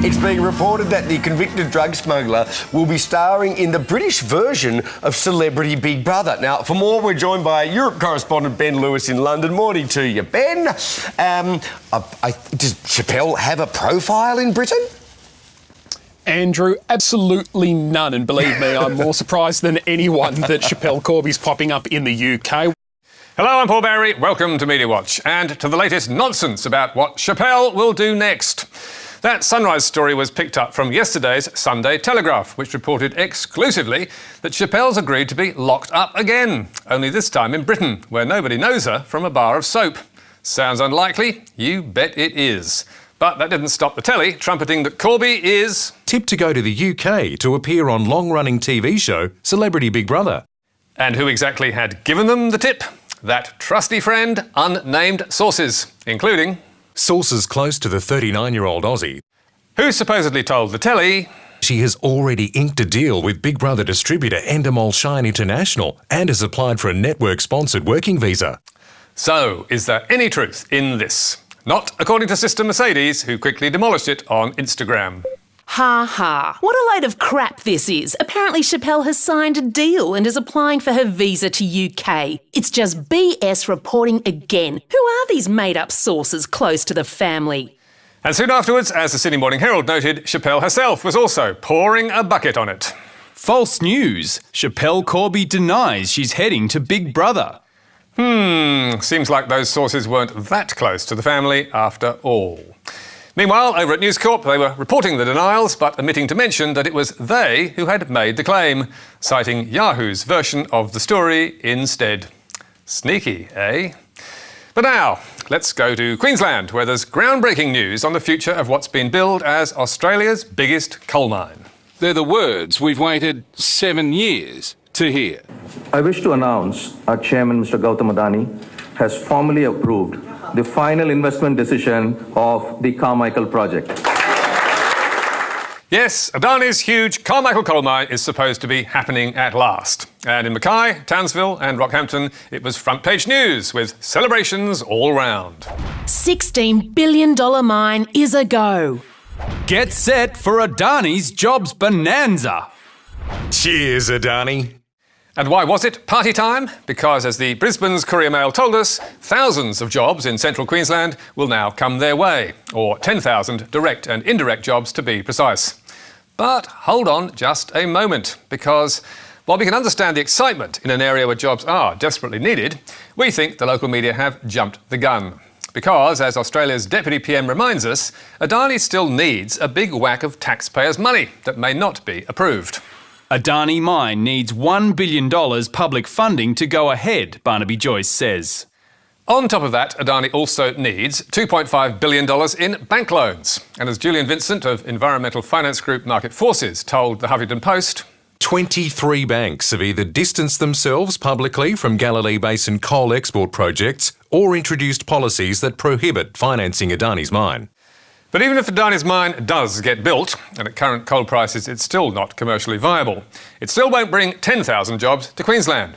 It's being reported that the convicted drug smuggler will be starring in the British version of Celebrity Big Brother. Now, for more, we're joined by Europe correspondent Ben Lewis in London. Morning to you, Ben. Does Chappelle have a profile in Britain? Andrew, absolutely none. And believe me, I'm more surprised than anyone that Chappelle Corby's popping up in the UK. Hello, I'm Paul Barry. Welcome to Media Watch and to the latest nonsense about what Chappelle will do next. That Sunrise story was picked up from yesterday's Sunday Telegraph, which reported exclusively that Chappelle's agreed to be locked up again, only this time in Britain, where nobody knows her from a bar of soap. Sounds unlikely? You bet it is. But that didn't stop the telly trumpeting that Corby is tipped to go to the UK to appear on long-running TV show Celebrity Big Brother. And who exactly had given them the tip? That trusty friend, unnamed sources, including sources close to the 39-year-old Aussie, who supposedly told the telly she has already inked a deal with Big Brother distributor Endemol Shine International and has applied for a network-sponsored working visa. So, is there any truth in this? Not according to Sister Mercedes, who quickly demolished it on Instagram. Ha ha. What a load of crap this is. Apparently Chappelle has signed a deal and is applying for her visa to UK. It's just BS reporting again. Who are these made-up sources close to the family? And soon afterwards, as the Sydney Morning Herald noted, Chappelle herself was also pouring a bucket on it. False news. Chappelle Corby denies she's heading to Big Brother. Seems like those sources weren't that close to the family after all. Meanwhile, over at News Corp, they were reporting the denials, but omitting to mention that it was they who had made the claim, citing Yahoo's version of the story instead. Sneaky, eh? But now, let's go to Queensland, where there's groundbreaking news on the future of what's been billed as Australia's biggest coal mine. They're the words we've waited 7 years to hear. I wish to announce our chairman, Mr. Gautam Adani, has formally approved the final investment decision of the Carmichael project. Yes, Adani's huge Carmichael coal mine is supposed to be happening at last. And in Mackay, Townsville and Rockhampton, it was front page news with celebrations all round. $16 billion mine is a go. Get set for Adani's jobs bonanza. Cheers, Adani. And why was it party time? Because, as the Brisbane's Courier Mail told us, thousands of jobs in central Queensland will now come their way, or 10,000 direct and indirect jobs to be precise. But hold on just a moment, because while we can understand the excitement in an area where jobs are desperately needed, we think the local media have jumped the gun. Because, as Australia's Deputy PM reminds us, Adani still needs a big whack of taxpayers' money that may not be approved. Adani Mine needs $1 billion public funding to go ahead, Barnaby Joyce says. On top of that, Adani also needs $2.5 billion in bank loans. And as Julian Vincent of environmental finance group Market Forces told the Huffington Post, 23 banks have either distanced themselves publicly from Galilee Basin coal export projects or introduced policies that prohibit financing Adani's mine. But even if Adani's mine does get built, and at current coal prices it's still not commercially viable, it still won't bring 10,000 jobs to Queensland.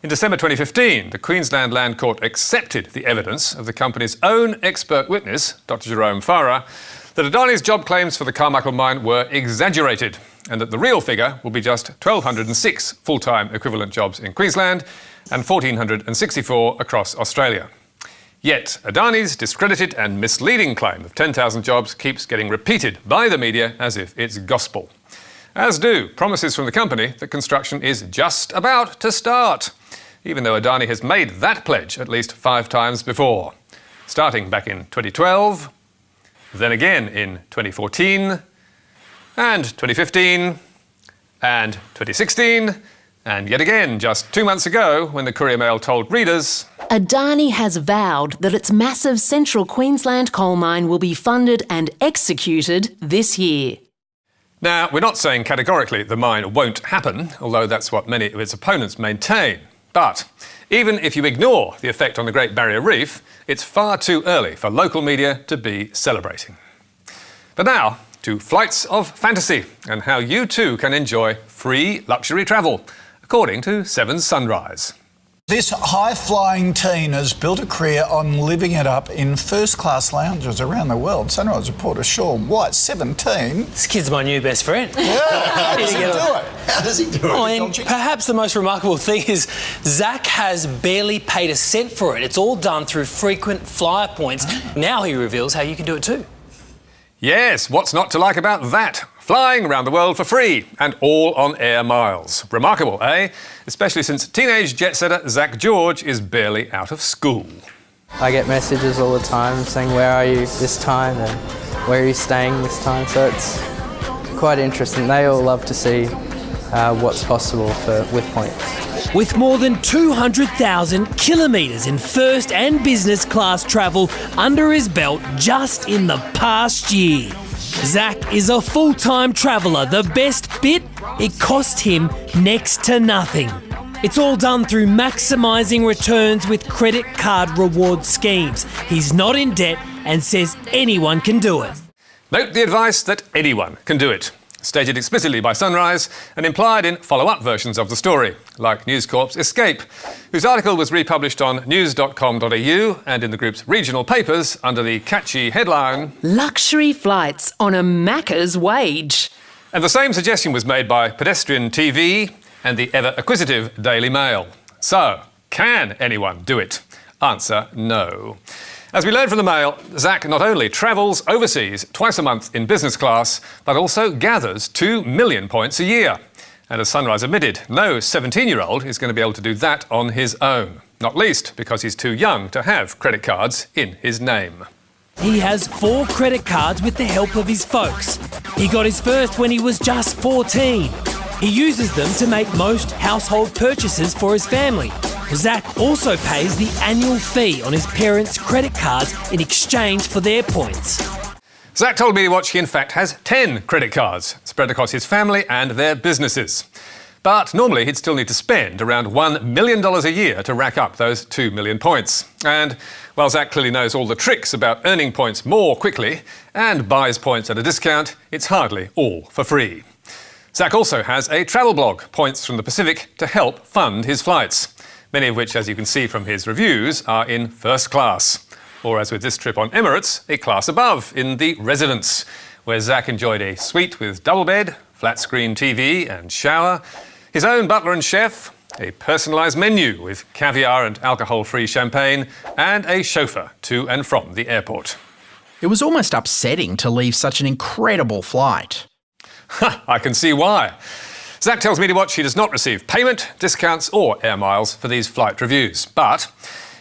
In December 2015, the Queensland Land Court accepted the evidence of the company's own expert witness, Dr Jerome Farah, that Adani's job claims for the Carmichael mine were exaggerated, and that the real figure will be just 1,206 full-time equivalent jobs in Queensland and 1,464 across Australia. Yet, Adani's discredited and misleading claim of 10,000 jobs keeps getting repeated by the media as if it's gospel. As do promises from the company that construction is just about to start, even though Adani has made that pledge at least 5 times before. Starting back in 2012, then again in 2014, and 2015, and 2016, and yet again just 2 months ago when the Courier Mail told readers Adani has vowed that its massive central Queensland coal mine will be funded and executed this year. Now, we're not saying categorically the mine won't happen, although that's what many of its opponents maintain. But even if you ignore the effect on the Great Barrier Reef, it's far too early for local media to be celebrating. But now, to flights of fantasy and how you too can enjoy free luxury travel, according to Seven's Sunrise. This high-flying teen has built a career on living it up in first-class lounges around the world. Sunrise reporter Sean White, 17. This kid's my new best friend. Yeah, how does he do it? How does he do it? I mean, perhaps the most remarkable thing is Zach has barely paid a cent for it. It's all done through frequent flyer points. Now he reveals how you can do it too. Yes, what's not to like about that? Flying around the world for free and all on air miles. Remarkable, eh? Especially since teenage jet-setter Zach George is barely out of school. I get messages all the time saying, where are you this time and where are you staying this time? So it's quite interesting. They all love to see what's possible with points. With more than 200,000 kilometres in first and business class travel under his belt just in the past year. Zach is a full-time traveller. The best bit? It cost him next to nothing. It's all done through maximising returns with credit card reward schemes. He's not in debt and says anyone can do it. Note the advice that anyone can do it. Stated explicitly by Sunrise and implied in follow-up versions of the story, like News Corp's Escape, whose article was republished on news.com.au and in the group's regional papers under the catchy headline, Luxury flights on a Macca's wage. And the same suggestion was made by Pedestrian TV and the ever-acquisitive Daily Mail. So, can anyone do it? Answer, no. As we learned from the Mail, Zach not only travels overseas twice a month in business class, but also gathers 2 million points a year. And as Sunrise admitted, no 17-year-old is going to be able to do that on his own. Not least because he's too young to have credit cards in his name. He has 4 credit cards with the help of his folks. He got his first when he was just 14. He uses them to make most household purchases for his family. Zach also pays the annual fee on his parents' credit cards in exchange for their points. Zach told Media Watch he in fact has 10 credit cards spread across his family and their businesses. But normally he'd still need to spend around $1 million a year to rack up those 2 million points. And while Zach clearly knows all the tricks about earning points more quickly and buys points at a discount, it's hardly all for free. Zach also has a travel blog, Points from the Pacific, to help fund his flights. Many of which, as you can see from his reviews, are in first class. Or as with this trip on Emirates, a class above, in the Residence, where Zach enjoyed a suite with double bed, flat-screen TV and shower, his own butler and chef, a personalised menu with caviar and alcohol-free champagne, and a chauffeur to and from the airport. It was almost upsetting to leave such an incredible flight. I can see why. Zach tells Media Watch he does not receive payment, discounts or air miles for these flight reviews. But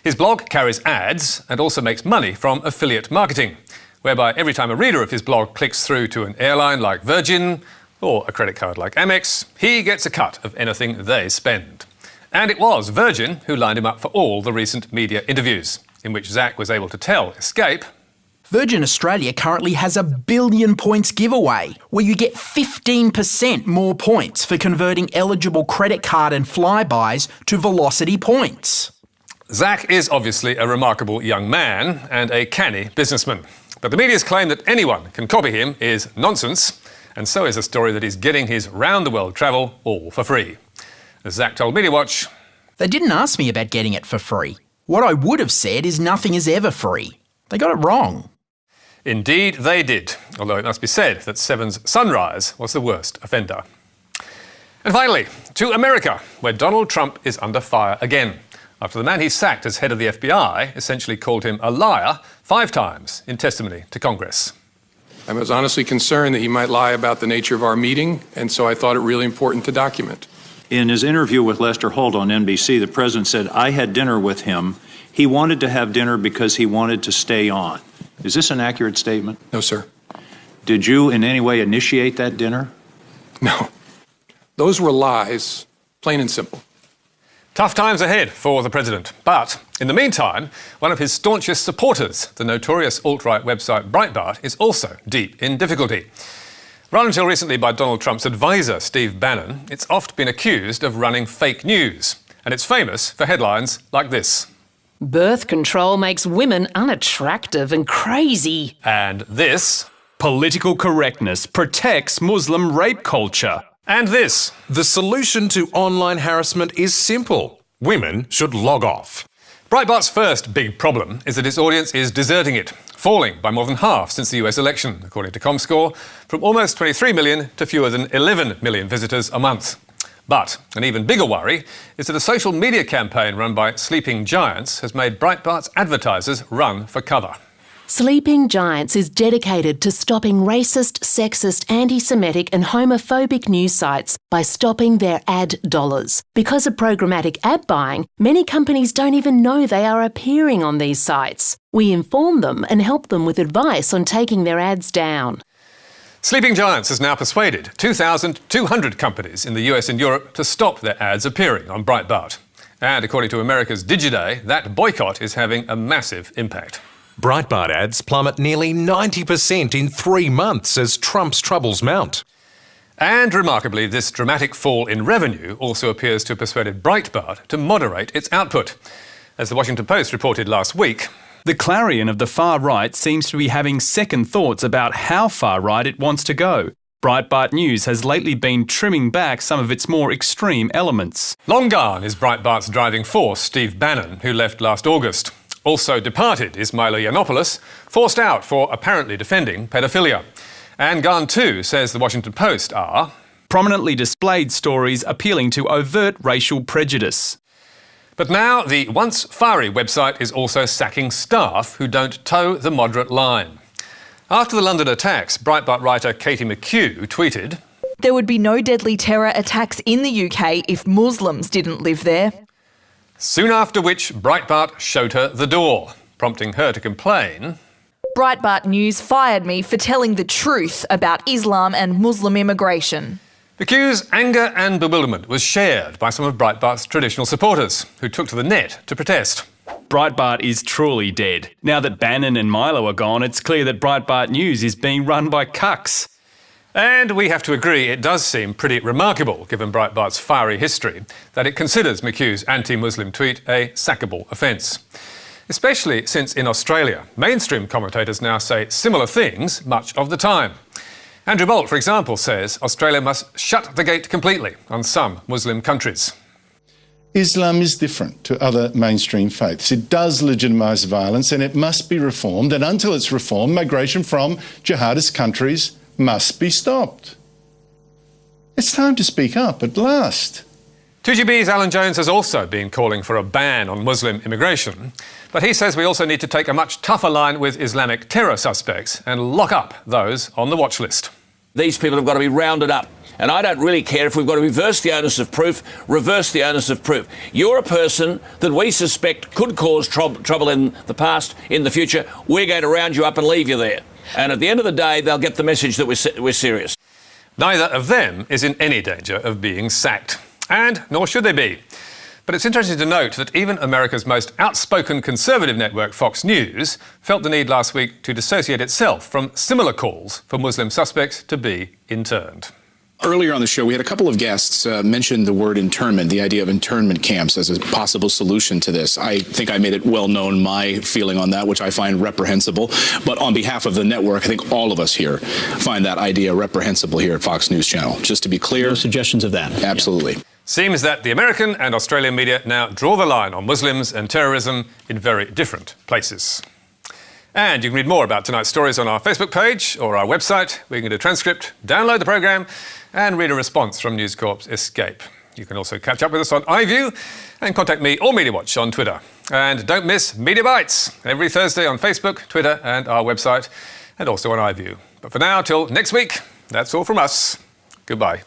his blog carries ads and also makes money from affiliate marketing, whereby every time a reader of his blog clicks through to an airline like Virgin or a credit card like Amex, he gets a cut of anything they spend. And it was Virgin who lined him up for all the recent media interviews, in which Zach was able to tell Escape, Virgin Australia currently has a 1 billion points giveaway, where you get 15% more points for converting eligible credit card and flybys to Velocity points. Zach is obviously a remarkable young man and a canny businessman. But the media's claim that anyone can copy him is nonsense, and so is the story that he's getting his round-the-world travel all for free. As Zach told Media Watch, They didn't ask me about getting it for free. What I would have said is nothing is ever free. They got it wrong. Indeed they did, although it must be said that Seven's Sunrise was the worst offender. And finally, to America, where Donald Trump is under fire again, after the man he sacked as head of the FBI essentially called him a liar 5 times in testimony to Congress. I was honestly concerned that he might lie about the nature of our meeting, and so I thought it really important to document. In his interview with Lester Holt on NBC, the president said, I had dinner with him. He wanted to have dinner because he wanted to stay on. Is this an accurate statement? No, sir. Did you in any way initiate that dinner? No. Those were lies, plain and simple. Tough times ahead for the president. But in the meantime, one of his staunchest supporters, the notorious alt-right website Breitbart, is also deep in difficulty. Run until recently by Donald Trump's advisor, Steve Bannon, it's oft been accused of running fake news. And it's famous for headlines like this. Birth control makes women unattractive and crazy. And this. Political correctness protects Muslim rape culture. And this. The solution to online harassment is simple. Women should log off. Breitbart's first big problem is that its audience is deserting it, falling by more than half since the US election, according to ComScore, from almost 23 million to fewer than 11 million visitors a month. But an even bigger worry is that a social media campaign run by Sleeping Giants has made Breitbart's advertisers run for cover. Sleeping Giants is dedicated to stopping racist, sexist, anti-Semitic and homophobic news sites by stopping their ad dollars. Because of programmatic ad buying, many companies don't even know they are appearing on these sites. We inform them and help them with advice on taking their ads down. Sleeping Giants has now persuaded 2,200 companies in the US and Europe to stop their ads appearing on Breitbart. And according to America's Digiday, that boycott is having a massive impact. Breitbart ads plummet nearly 90% in 3 months as Trump's troubles mount. And remarkably, this dramatic fall in revenue also appears to have persuaded Breitbart to moderate its output. As the Washington Post reported last week, the Clarion of the far right seems to be having second thoughts about how far right it wants to go. Breitbart News has lately been trimming back some of its more extreme elements. Long gone is Breitbart's driving force, Steve Bannon, who left last August. Also departed is Milo Yiannopoulos, forced out for apparently defending pedophilia. And gone too, says the Washington Post, are prominently displayed stories appealing to overt racial prejudice. But now the once fiery website is also sacking staff who don't toe the moderate line. After the London attacks, Breitbart writer Katie McHugh tweeted, "There would be no deadly terror attacks in the UK if Muslims didn't live there." Soon after which, Breitbart showed her the door, prompting her to complain. Breitbart News fired me for telling the truth about Islam and Muslim immigration. McHugh's anger and bewilderment was shared by some of Breitbart's traditional supporters, who took to the net to protest. Breitbart is truly dead. Now that Bannon and Milo are gone, it's clear that Breitbart News is being run by cucks. And we have to agree it does seem pretty remarkable, given Breitbart's fiery history, that it considers McHugh's anti-Muslim tweet a sackable offence. Especially since in Australia, mainstream commentators now say similar things much of the time. Andrew Bolt, for example, says Australia must shut the gate completely on some Muslim countries. Islam is different to other mainstream faiths. It does legitimise violence and it must be reformed, and until it's reformed, migration from jihadist countries must be stopped. It's time to speak up at last. 2GB's Alan Jones has also been calling for a ban on Muslim immigration, but he says we also need to take a much tougher line with Islamic terror suspects and lock up those on the watch list. These people have got to be rounded up. And I don't really care if we've got to reverse the onus of proof, reverse the onus of proof. You're a person that we suspect could cause trouble in the past, in the future. We're going to round you up and leave you there. And at the end of the day, they'll get the message that we're serious. Neither of them is in any danger of being sacked. And nor should they be. But it's interesting to note that even America's most outspoken conservative network, Fox News, felt the need last week to dissociate itself from similar calls for Muslim suspects to be interned. Earlier on the show, we had a couple of guests mention the word internment, the idea of internment camps as a possible solution to this. I think I made it well known my feeling on that, which I find reprehensible. But on behalf of the network, I think all of us here find that idea reprehensible here at Fox News Channel. Just to be clear. No suggestions of that. Absolutely. Yeah. Seems that the American and Australian media now draw the line on Muslims and terrorism in very different places. And you can read more about tonight's stories on our Facebook page or our website, where you can get a transcript, download the programme and read a response from News Corp's Escape. You can also catch up with us on iView and contact me or Media Watch on Twitter. And don't miss Media Bites every Thursday on Facebook, Twitter and our website, and also on iView. But for now, till next week, that's all from us. Goodbye.